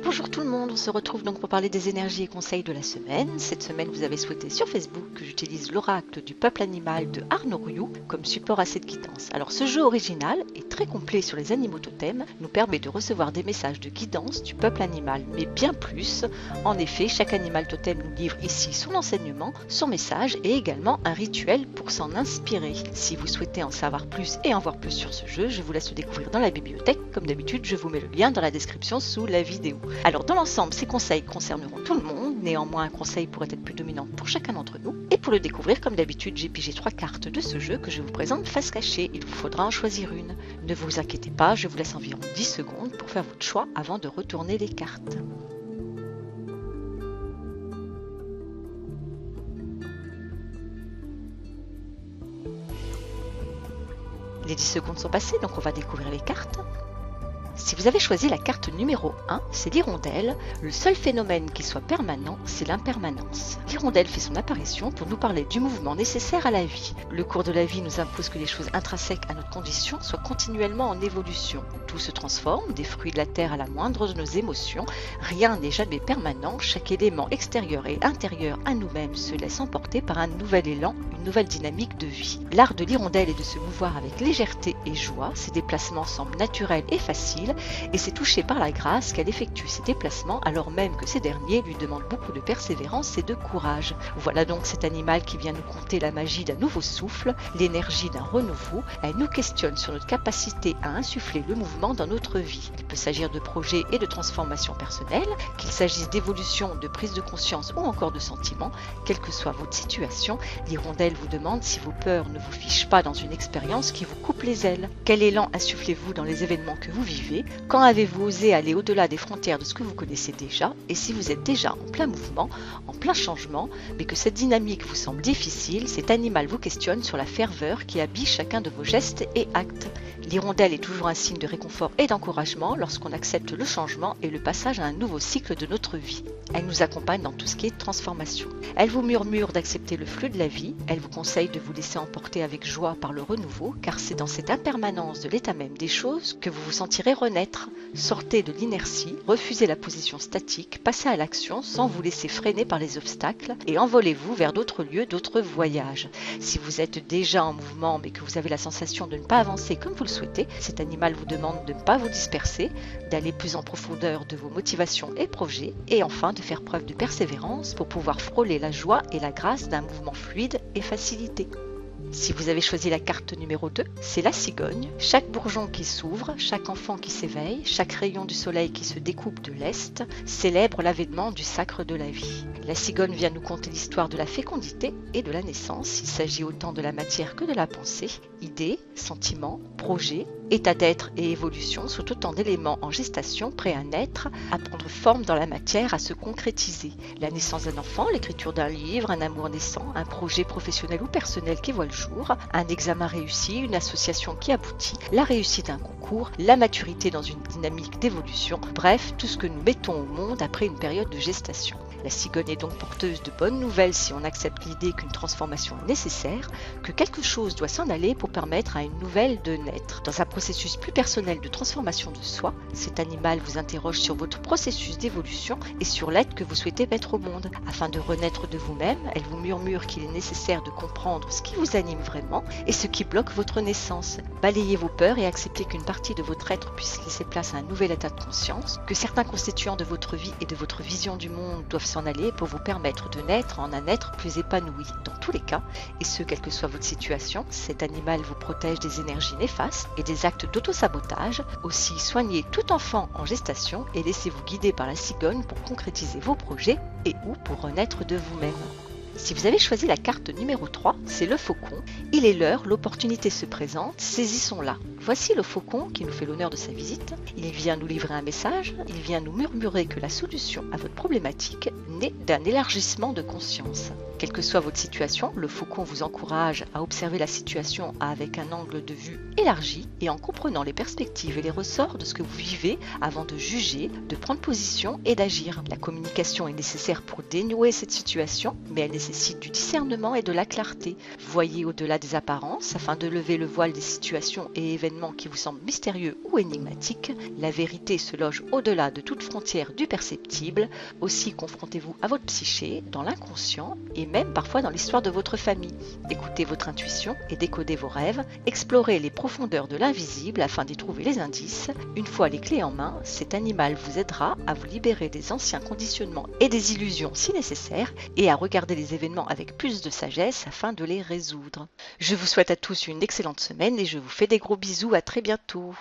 Bonjour tout le monde, on se retrouve donc pour parler des énergies et conseils de la semaine. Cette semaine, vous avez souhaité sur Facebook que j'utilise l'oracle du peuple animal de Arnaud Rioux comme support à cette guidance. Alors ce jeu original et très complet sur les animaux totems nous permet de recevoir des messages de guidance du peuple animal, mais bien plus. En effet, chaque animal totem nous livre ici son enseignement, son message et également un rituel pour s'en inspirer. Si vous souhaitez en savoir plus et en voir plus sur ce jeu, je vous laisse le découvrir dans la bibliothèque. Comme d'habitude, je vous mets le lien dans la description sous la vidéo. Alors dans l'ensemble, ces conseils concerneront tout le monde, néanmoins un conseil pourrait être plus dominant pour chacun d'entre nous. Et pour le découvrir, comme d'habitude, j'ai pigé 3 cartes de ce jeu que je vous présente face cachée. Il vous faudra en choisir une. Ne vous inquiétez pas, je vous laisse environ 10 secondes pour faire votre choix avant de retourner les cartes. Les 10 secondes sont passées, donc on va découvrir les cartes. Si vous avez choisi la carte numéro 1, c'est l'hirondelle. Le seul phénomène qui soit permanent, c'est l'impermanence. L'hirondelle fait son apparition pour nous parler du mouvement nécessaire à la vie. Le cours de la vie nous impose que les choses intrinsèques à notre condition soient continuellement en évolution. Tout se transforme, des fruits de la terre à la moindre de nos émotions. Rien n'est jamais permanent, chaque élément extérieur et intérieur à nous-mêmes se laisse emporter par un nouvel élan, une nouvelle dynamique de vie. L'art de l'hirondelle est de se mouvoir avec légèreté et joie. Ses déplacements semblent naturels et faciles. Et c'est touché par la grâce qu'elle effectue ses déplacements alors même que ces derniers lui demandent beaucoup de persévérance et de courage. Voilà donc cet animal qui vient nous conter la magie d'un nouveau souffle, l'énergie d'un renouveau. Elle nous questionne sur notre capacité à insuffler le mouvement dans notre vie. Il peut s'agir de projets et de transformations personnelles, qu'il s'agisse d'évolution, de prise de conscience ou encore de sentiments. Quelle que soit votre situation, l'hirondelle vous demande si vos peurs ne vous fichent pas dans une expérience qui vous coupe les ailes. Quel élan insufflez-vous dans les événements que vous vivez? Quand avez-vous osé aller au-delà des frontières de ce que vous connaissez déjà? Et si vous êtes déjà en plein mouvement, en plein changement, mais que cette dynamique vous semble difficile, cet animal vous questionne sur la ferveur qui habille chacun de vos gestes et actes. L'hirondelle est toujours un signe de réconfort et d'encouragement lorsqu'on accepte le changement et le passage à un nouveau cycle de notre vie. Elle nous accompagne dans tout ce qui est transformation. Elle vous murmure d'accepter le flux de la vie, elle vous conseille de vous laisser emporter avec joie par le renouveau, car c'est dans cette impermanence de l'état même des choses que vous vous sentirez renaître. Sortez de l'inertie, refusez la position statique, passez à l'action sans vous laisser freiner par les obstacles et envolez-vous vers d'autres lieux, d'autres voyages. Si vous êtes déjà en mouvement mais que vous avez la sensation de ne pas avancer comme vous le souhaitez, cet animal vous demande de ne pas vous disperser, d'aller plus en profondeur de vos motivations et projets et enfin de faire preuve de persévérance pour pouvoir frôler la joie et la grâce d'un mouvement fluide et facilité. Si vous avez choisi la carte numéro 2, c'est la cigogne. Chaque bourgeon qui s'ouvre, chaque enfant qui s'éveille, chaque rayon du soleil qui se découpe de l'est, célèbre l'avènement du sacre de la vie. La cigogne vient nous conter l'histoire de la fécondité et de la naissance. Il s'agit autant de la matière que de la pensée. Idées, sentiments, projets, état d'être et évolution sont autant d'éléments en gestation prêts à naître, à prendre forme dans la matière, à se concrétiser. La naissance d'un enfant, l'écriture d'un livre, un amour naissant, un projet professionnel ou personnel qui voit le jour, un examen réussi, une association qui aboutit, la réussite d'un concours, la maturité dans une dynamique d'évolution, bref, tout ce que nous mettons au monde après une période de gestation. La cigogne est donc porteuse de bonnes nouvelles si on accepte l'idée qu'une transformation est nécessaire, que quelque chose doit s'en aller pour permettre à une nouvelle de naître. Dans un processus plus personnel de transformation de soi, cet animal vous interroge sur votre processus d'évolution et sur l'aide que vous souhaitez mettre au monde. Afin de renaître de vous-même, elle vous murmure qu'il est nécessaire de comprendre ce qui vous anime vraiment et ce qui bloque votre naissance. Balayez vos peurs et acceptez qu'une partie de votre être puisse laisser place à un nouvel état de conscience, que certains constituants de votre vie et de votre vision du monde doivent s'en aller pour vous permettre de naître en un être plus épanoui. Dans tous les cas, et ce quelle que soit votre situation, cet animal vous protège des énergies néfastes et des actes d'autosabotage. Aussi, soignez tout enfant en gestation et laissez-vous guider par la cigogne pour concrétiser vos projets et ou pour renaître de vous-même. Si vous avez choisi la carte numéro 3, c'est le faucon. Il est l'heure, l'opportunité se présente, saisissons-la. Voici le faucon qui nous fait l'honneur de sa visite. Il vient nous livrer un message, il vient nous murmurer que la solution à votre problématique naît d'un élargissement de conscience. Quelle que soit votre situation, le faucon vous encourage à observer la situation avec un angle de vue élargi et en comprenant les perspectives et les ressorts de ce que vous vivez avant de juger, de prendre position et d'agir. La communication est nécessaire pour dénouer cette situation, mais elle nécessite du discernement et de la clarté. Voyez au-delà des apparences afin de lever le voile des situations et événements qui vous semblent mystérieux ou énigmatiques. La vérité se loge au-delà de toute frontière du perceptible. Aussi confrontez-vous à votre psyché, dans l'inconscient et même parfois dans l'histoire de votre famille. Écoutez votre intuition et décodez vos rêves. Explorez les profondeurs de l'invisible afin d'y trouver les indices. Une fois les clés en main, cet animal vous aidera à vous libérer des anciens conditionnements et des illusions si nécessaire et à regarder les événements avec plus de sagesse afin de les résoudre. Je vous souhaite à tous une excellente semaine et je vous fais des gros bisous, à très bientôt.